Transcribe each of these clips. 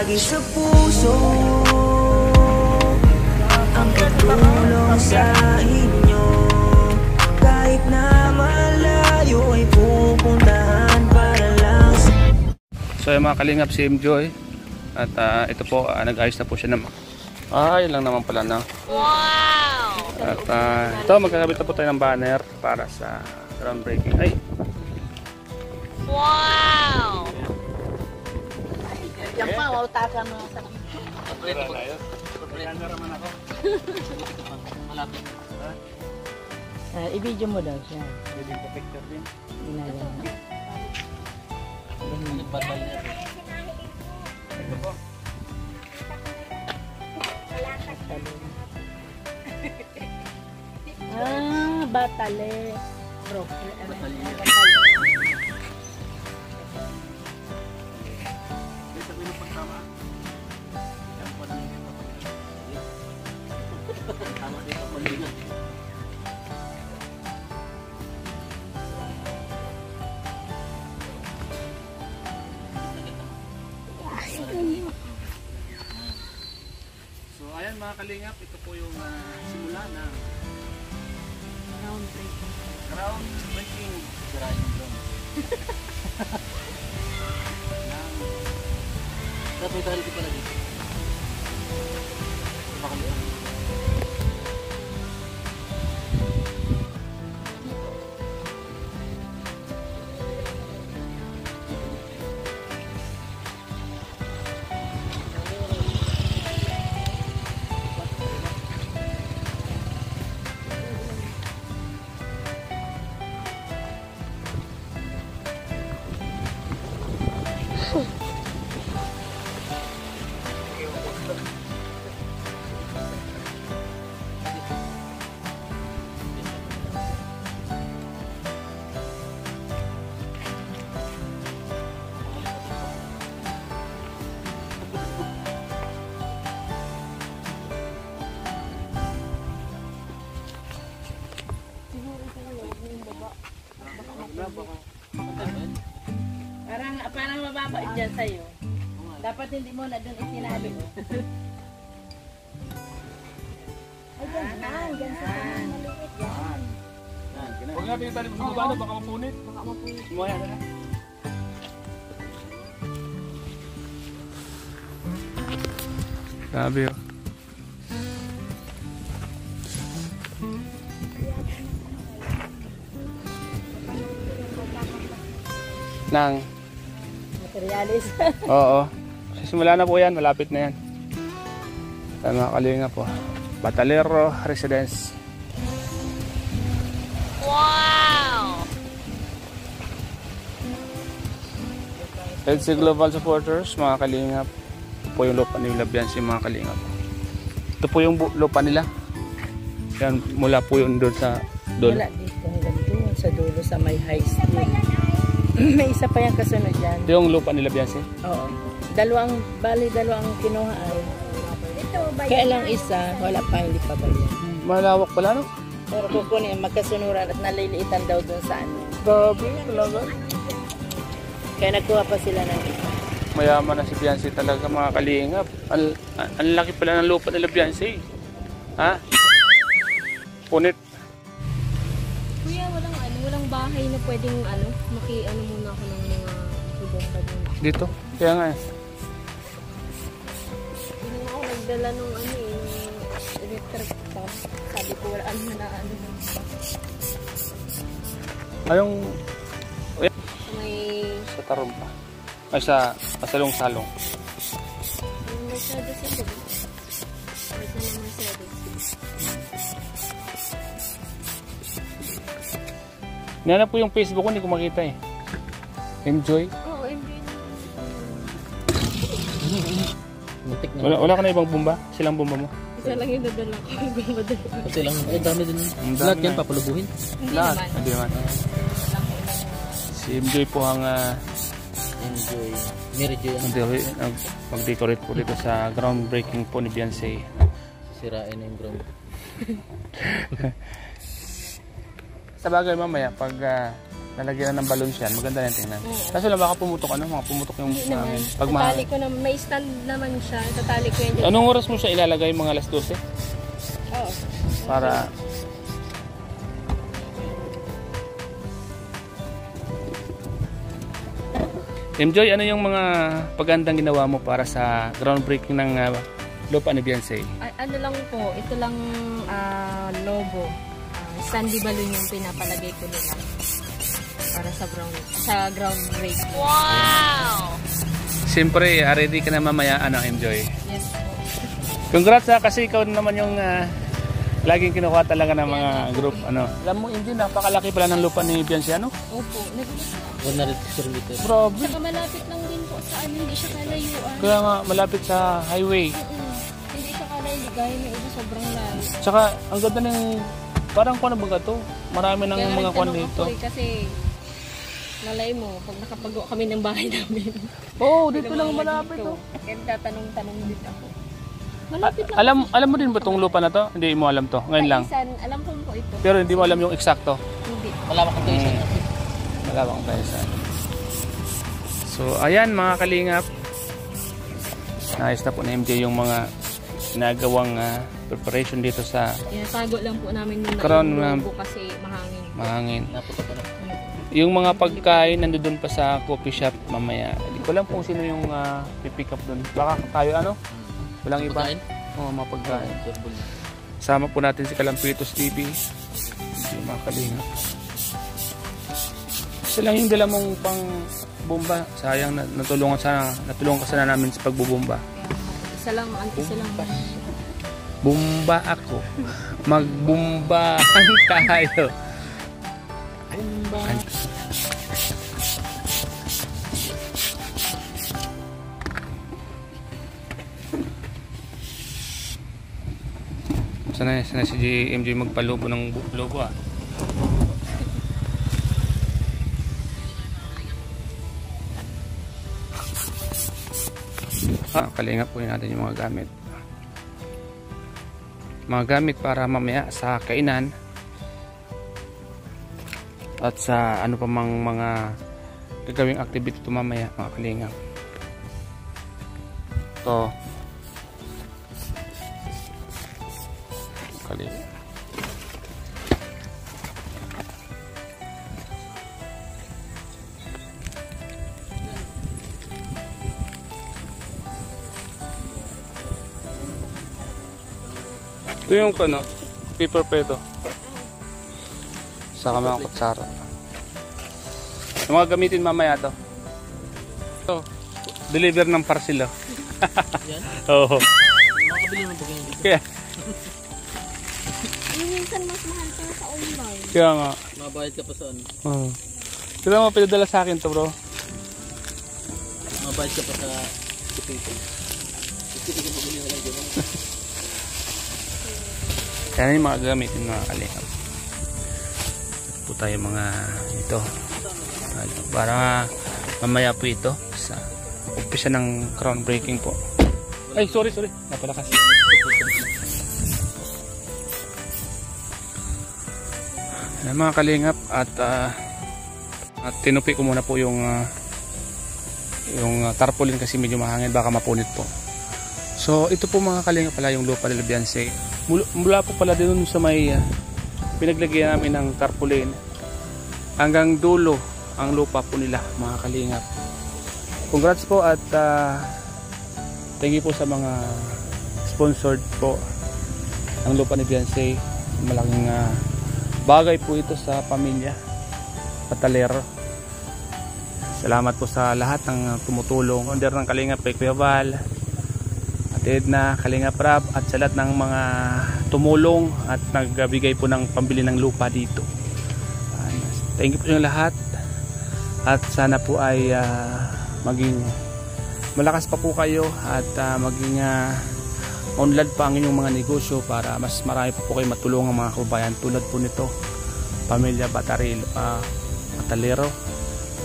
lagi sa puso ang pagtulong sa inyo. Kahit na malayo ay pupuntahan para lang. So yung mga kalingap, si Mjoy. At ito po, nag-ayos na po siya naman. Yun lang naman pala na. Wow! At ito, magkakabit na po tayo ng banner para sa groundbreaking. Ay! Wow! Yang pa, wawtakan mo sa malapit. I-video mo daw siya. Pwede po picture din. Ginagawa. Batal niya. Ito po. Batale. So ayan mga kalingap, ito po yung simula ng groundbreaking. Sirain yung drone. Dapat dahil ito pala dito. Makalimutan. Parang mababait dyan sa'yo. Dapat hindi mo na doon itinali. Ay, ganyan. Ganyan sa kanyang maliit. Yan. Huwag natin yung talim sa baba, baka mapunit. Baka mapunit. Maya na lang. Grabe oh. Nang Materialis. oo. Simula na po yan, malapit na yan. Tayo mga kalinga po. Batalero Residence. Wow! LC Global Supporters, mga kalingap. Ito po yung lupa nila Biansi, mga kalingap. Ito po yung lupa nila. Yan, mula po yun doon sa dulo. Wala dito hanggang doon sa dulo sa may high school. May isa pa yung kasunod dyan. Ito yung lupa nila Biansi? Oo. Dalawang kinuha ay. Kaya lang isa, wala pa, hindi pa ba yan. Malawak pala, no? Pero kukunin, magkasunuran at naliliitan daw doon sa ano. Grabe, talaga. Kaya nagkuha pa sila ng isa. Mayaman na si Biansi talaga, mga kalingap. Ang laki pala ng lupa nila Biansi. Ha? Punit. Kuya, walang bahay na pwedeng muna ako ng mga ibang doon. Dito? Kaya nga eh. Hindi na ako nagdala nung electric pan. Sabi ko wala na Ayong may sa Tarumpa. Ay sa Salong-Salong. Mercedes yun, diba? Wait na ng Mercedes. Nihanap po yung Facebook ko, hindi ko makita eh. Enjoy. Oo, enjoy na. Wala ka na ibang bomba? Silang bomba mo? Isa lang yung dadala ko. Kasi lang, dami din. Lahat yan, papalubuhin. Lahat? Hindi naman. Si Enjoy po ang Enjoy. Mary Joy. mag-decorate po dito sa groundbreaking po ni Beyonce. Sirain na yung ground. Sa bagay mamaya, pag lalagyan na ng balloons yan, maganda yan tingnan. Kaso lang baka pumutok mga pumutok yung Hindi naman. pag Tatali ko naman. May stand naman siya. Tatali ko yan dyan. Anong oras mo siya ilalagay, mga alas 12? Oo. Para Enjoy, ano yung mga pagandang ginawa mo para sa groundbreaking ng lupa ni Beyonce? Ano lang po, ito lang logo. Sandy balloon yung pinapalagay ko nila. Para sa ground break. Wow! Siyempre, ready ka na mamaya, Enjoy. Yes po. Congrats kasi ikaw naman yung laging kinukuha talaga ng mga group. Alam mo, Enjoy, napakalaki pala ng lupa ni Beyonce, Opo. 100 square meter. Grabe. Saka malapit lang din po sa hindi siya kalayuan. Kaya nga, malapit sa highway. Hindi siya kalayuan. Gaya ng iba sobrang layo. Tsaka, ang ganda ng, parang kung ano ba ito? Marami ng mga kwan dito. Kasi, nalay mo, pag nakapagawa kami ng bahay namin. Oo, dito lang malapit. Kaya tatanong-tanong din ako. Malapit lang. Alam mo din ba itong lupa na to? Hindi mo alam to, ngayon lang. Alam ko po ito. Pero hindi mo alam yung eksakto. Hindi. Malawak ang tayo. Malawak tayo sa. So, ayan mga kalingap. Nice na po na MJ yung mga ginagawang preparation dito sa Tago lang po namin muna Crown, yung logo kasi mahangin. Naputo pa na. Yung mga pagkain nandoon pa sa coffee shop mamaya. Hindi ko alam kung sino yung pipick up doon. Baka tayo walang iba. Oo, mga pagkain. Sama po natin si Kalampitos TV. Hindi mga kalingap. Isa lang yung dala mong pang bomba. Sayang natulungan ka sana namin sa pagbubomba. Isa lang. Bomba ako. Magbombahan tayo. Bomba. Sana si MJ magpalubo ng logo Kalingap po natin yung mga gamit. Mga gamit para mamaya sa kainan at sa ano pa mang mga gagawing activity ito mamaya mga kalingap. Ito. Kalingap. Ito yung paper pa ito. Saka mga kutsara. Yung mga gamitin mamaya to. Ito, deliver ng parcel. Yan? Oo. Makakabili mo pag dito. Kaya. Minsan mas mahal pa sa online. Kaya nga. Mabayad ka pa sa ano. Kaya mo pinadala sa akin to bro. Mabayad ka pa sa shipping. Shipping mo bilhin na lang dito. Kaya yung mga gamitin mga kalingap. Po tayo mga ito. Para mamaya po ito sa umpisa ng crown breaking po. Ay, sorry. Napalakas. Ayan, mga kalingap at tinupi ko muna po yung tarpaulin kasi medyo mahangin, baka mapunit po. So ito po mga kalingap pala yung lupa nila Beyonce. Mula po pala din sa may pinaglagyan namin ng tarpaulin hanggang dulo ang lupa po nila mga kalingap. Congrats po at thank you po sa mga sponsored po ang lupa ni Beyonce. Malaking bagay po ito sa pamilya Patalero. Salamat po sa lahat ng tumutulong under ng Kalingap kay Kuya Val, Edna, Kalingap Rab at sa lahat ng mga tumulong at nagbigay po ng pambili ng lupa dito. Thank you po yung lahat at sana po ay maging malakas pa po kayo at maging unlad pa ang inyong mga negosyo para mas marami po kayo matulungan mga kababayan tulad po nito pamilya Patalero,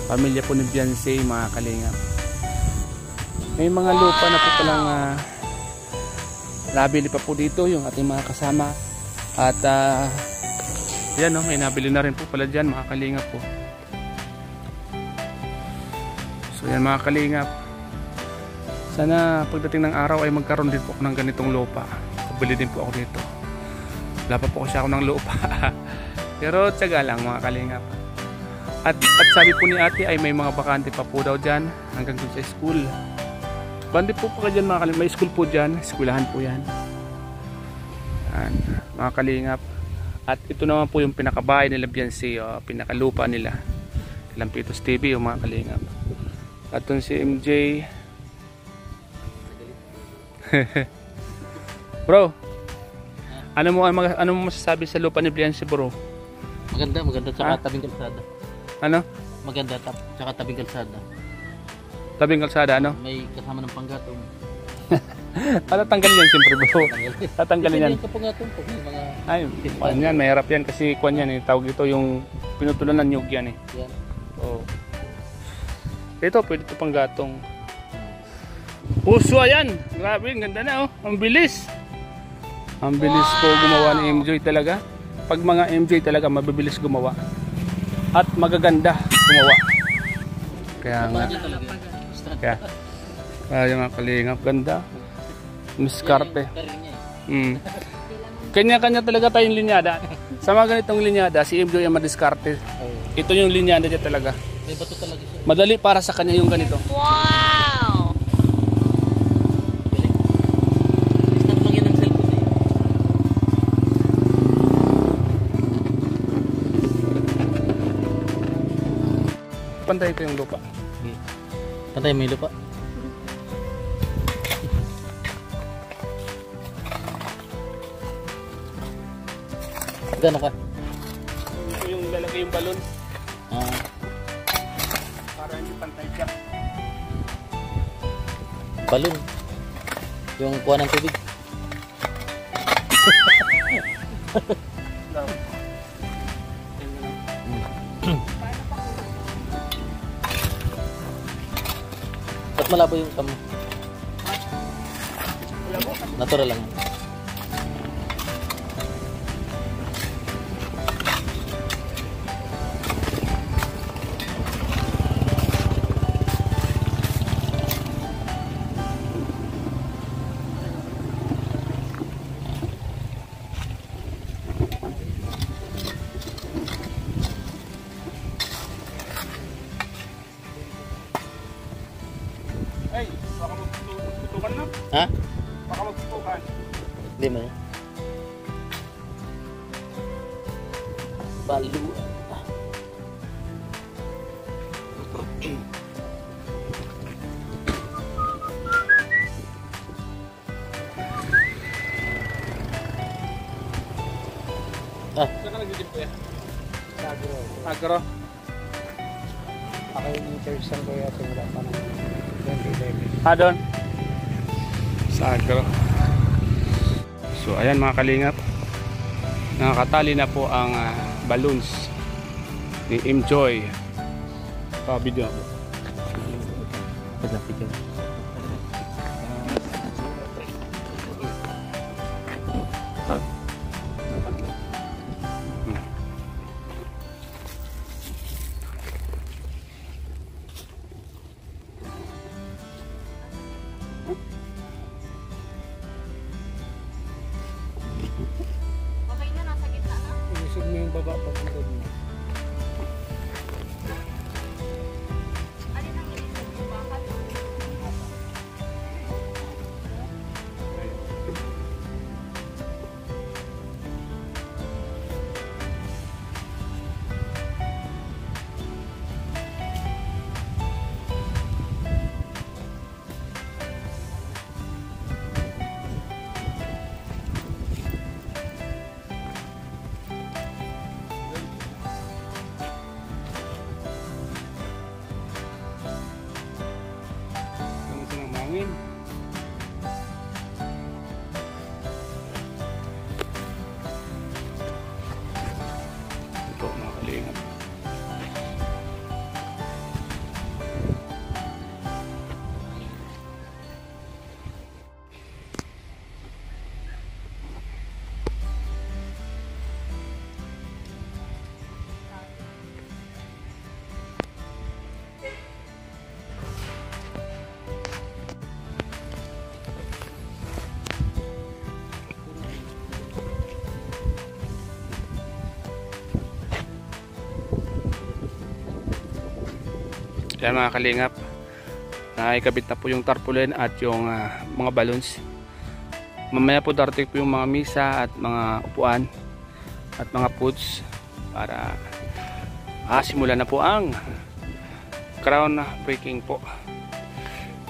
pamilya po ni Beyonce mga Kalingap. May mga lupa na po palang nabili pa po dito yung ating mga kasama at yan may nabili na rin po pala dyan mga Kalingap po. So yan mga kalingap, sana pagdating ng araw ay magkaroon din po ako ng ganitong lupa. Pabili din po ako dito. Wala pa po kasi ako ng lupa. Pero tiyaga lang mga kalingap. At sabi po ni ate ay may mga bakante pa po daw dyan hanggang dun sa school. Bandi po po kayo dyan mga kalingap. May school po dyan. Eskwelahan po yan. Yan, mga kalingap. At ito naman po yung pinakabahay nila Biansi. Pinakalupa nila. Lampitos TV yung mga kalingap. At dun si MJ. Bro, ano mo masasabi sa lupa ni Biansi bro? Maganda tsaka tabing kalsada. Ano? Maganda tsaka tabing kalsada. Tabing kalsada ano? May kasama ng panggatong. Tatanggalin yan siyempre bro. Tatanggalin yan. Hindi panggatong po may mga Ay, kuwan yan, mahirap yan kasi kuwan yan eh. Tawag ito yung pinutulan ng nyug yan eh. yan. Oh. Ito, pwede ito pang gatong. Puso yan! Grabe, ang ganda na oh. Ang bilis. Ang bilis po gumawa ni MJ talaga. Pag mga MJ talaga, mabibilis gumawa. At magaganda gumawa. Kaya nga. Kaya yung mga kalingap, ganda. Miskarte. Kanya-kanya talaga tayong linyada. Sa mga ganitong linyada, si MJ yung madiskarte. Ito yung linyada niya talaga. May bato talaga siya. Madali para sa kanya yung ganito. Wow! Start lang yan ng cellphone eh. Pantay ito yung lupa. Pantay may lupa. Gano ka? Ito yung lalagay yung balon Ah, para hindi pantay siya. balon. Yung kuha ng tubig. Ba't malabo yung kamo? Natural lang. Ay, baka magputukan na. Ha? Baka magputukan. Hindi mo. Balu. Saan ka nag-gym kuya? Agro. Ako yung intersan ko yata wala pa ng 2011. Doon? Sa agro. So ayan mga kalingap. Nakakatali na po ang balloons ni Imjoy. Pa-video ako. Paglapi ka. Okay na, nasa gitna na. Iusog mo yung baba pa kung doon. Alin ang ilisog yung bakal? Yan mga kalingap, naikabit na po yung tarpaulin at yung mga balloons. Mamaya po darating po yung mga misa at mga upuan at mga foods para simulan na po ang crown breaking po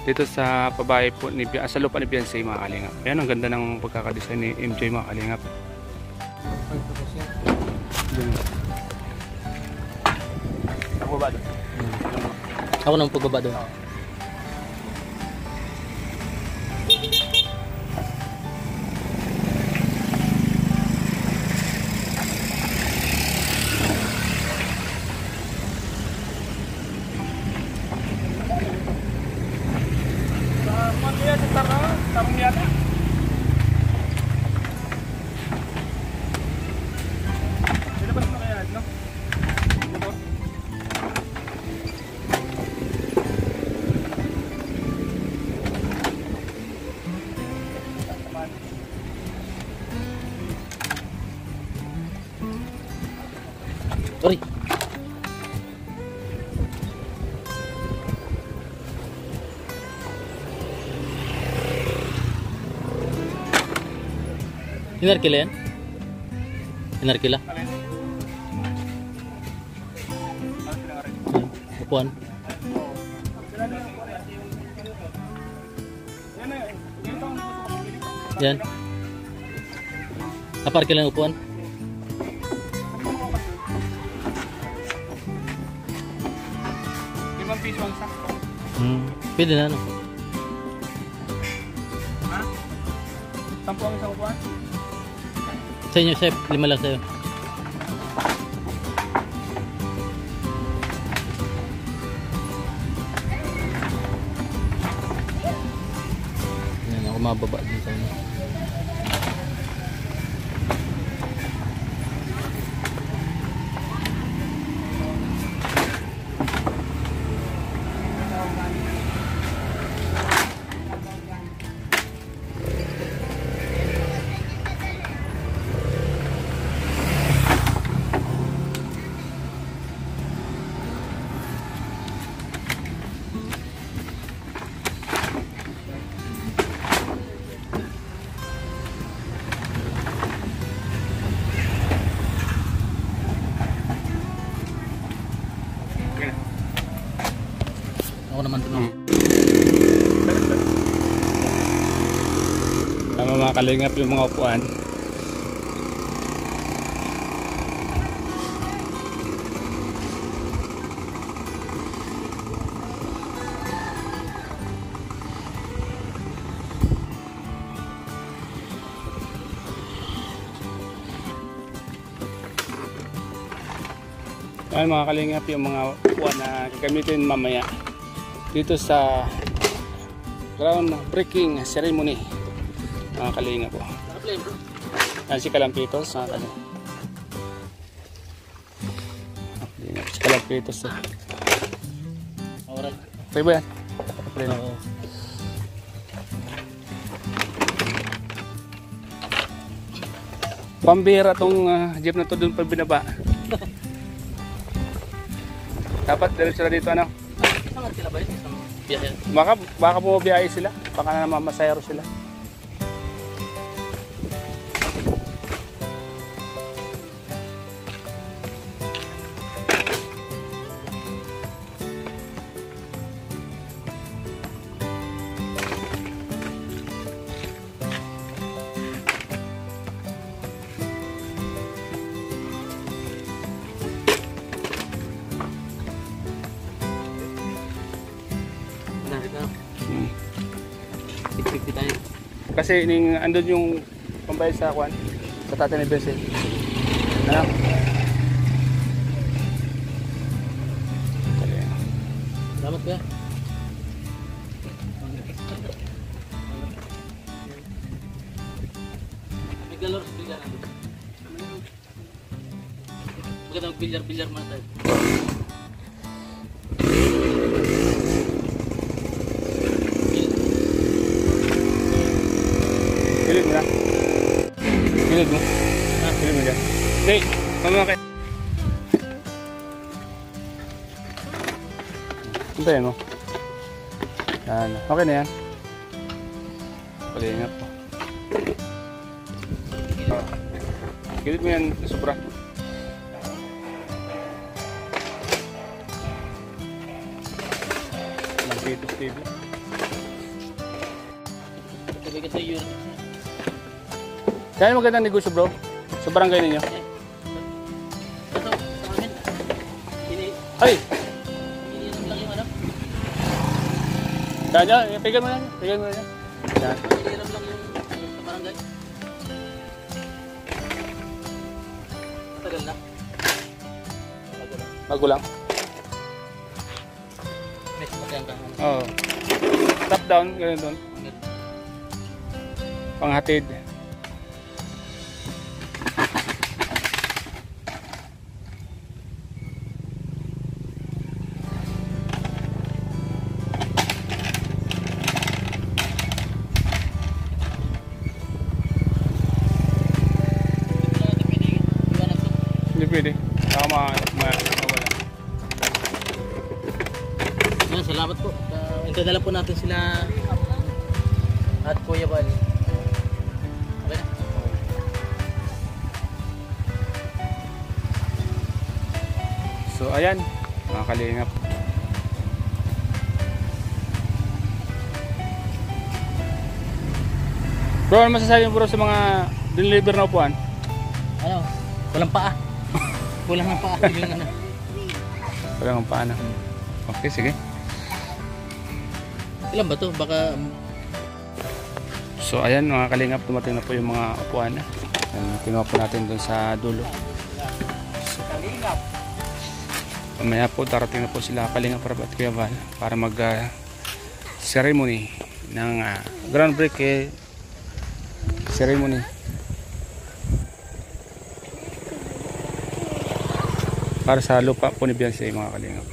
dito sa pabahay po ni sa lupa ni Beyonce mga kalingap. Ayan, ang ganda ng pagkakadesign ni MJ mga kalingap. Ako ba doon? Ako nang pagbaba doon. Sorry. Inarkila yan? Inarkila? Upuan? Yan. Naparkila yung upuan? Piso ang sakto. Pwede na ano? Ha? 10 ang isang upuan? Sa inyo, chef. 5 lang sa'yo. Yan, ako mababa din sa inyo. Ako naman ito. Tama mga kalingap yung mga upuan. Ayan mga kalingap yung mga upuan na gagamitin mamaya dito sa ground breaking ceremony mga kalingap po. Ayan si Kalampitos mga kalingap. Si Kalampitos okay ba yan? Oo. Pambira tong jeep na to dun pa binaba. Dapat diretso na dito ano? Saan sila ba yun? Biyahe. Baka bumabiyahe sila. Baka na naman masayro sila. Tik-tik tayo. Kasi andun yung pambayad sa kwan sa tatay ni Bese. Ano? Salamat kuya. May galor sa bilyar. Magandang bilyar muna tayo. Pilid mo na. Pilid mo. Pilid mo dyan. Hey, mamaya kayo. Bantayan mo. Yan. Okay na yan. Kalingap po. Gilid mo yan, sobra. Lampitos TV. Sabi ka sa iyo. Kaya magandang negosyo bro. Sa barangay ninyo. Ito, sa amin. Ay! Iniinom lang yung ano. Kanya, pigyan mo yan. Pigyan mo yan. Yan. Iniinom lang yung sa barangay. Matagal na. Magulang. Mes, matayang ka. Oo. Top down, ganun doon. Panghatid. Hindi pwede. Baka mawala. Yan, salamat po. Intadala po natin sila at Kuya Bal. Okay na? So ayan, mga kalingap. Bro, ano masasabi mo bro sa mga deliver na upuan? Ano? Walang paa. Kulang ng paa. Yung ano. Wala kang paano. Okay, sige. Ilan ba to? Baka So ayan mga kalingap, dumating na po yung mga upuan. Kinuha po natin dun sa dulo. So, mamaya po darating na po sila Kalingap Rab at Kuya Val para mag ceremony ng groundbreak ceremony para sa lupa po ni Beyonce mga kalingap.